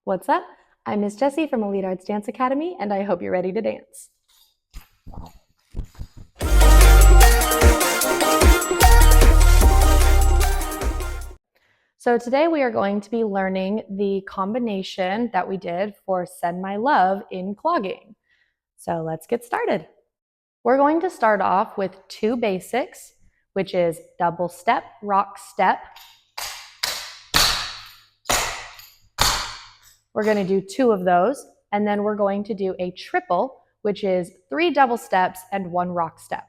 What's up? I'm Miss Jessie from Elite Arts Dance Academy, and I hope you're ready to dance. So today we are going to be learning the combination that we did for Send My Love in clogging. So let's get started. We're going to start off with two basics, which is double step, rock step. We're going to do two of those, and then we're going to do a triple, which is 3 double steps and 1 rock step.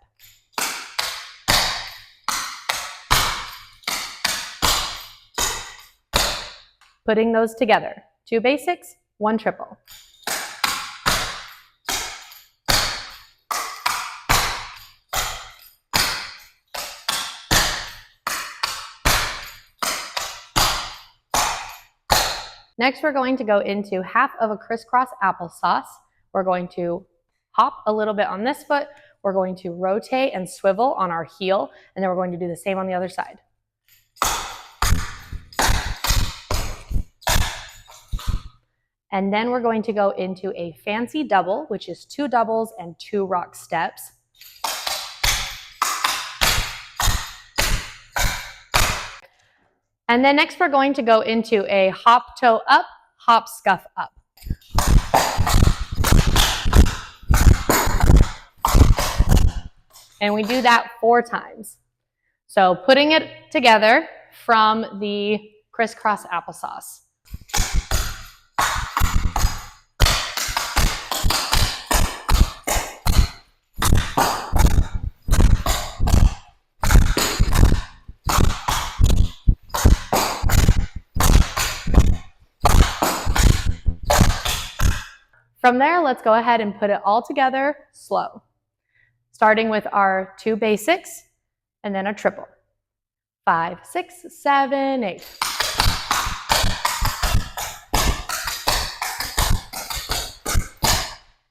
Putting those together, 2 basics, 1 triple. Next, we're going to go into half of a crisscross applesauce. We're going to hop a little bit on this foot. We're going to rotate and swivel on our heel, and then we're going to do the same on the other side. And then we're going to go into a fancy double, which is 2 doubles and 2 rock steps. And then next we're going to go into a hop toe up, hop scuff up. And we do that 4 times. So putting it together from the crisscross applesauce. From there, let's go ahead and put it all together slow. Starting with our 2 basics and then a triple. 5, 6, 7, 8.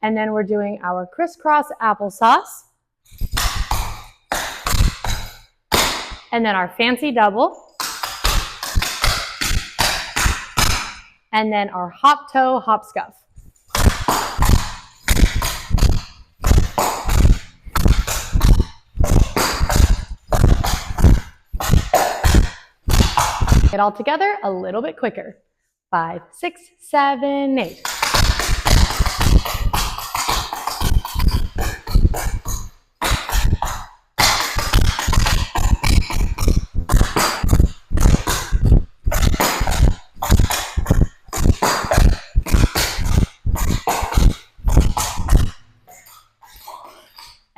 And then we're doing our crisscross applesauce. And then our fancy double. And then our hop toe, hop scuff. It all together a little bit quicker. 5, 6, 7, 8.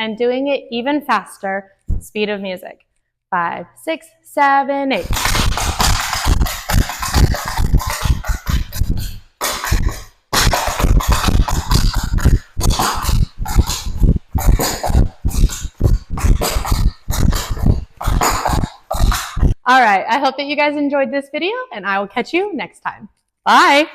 And doing it even faster, speed of music. 5, 6, 7, 8. All right, I hope that you guys enjoyed this video, and I will catch you next time. Bye!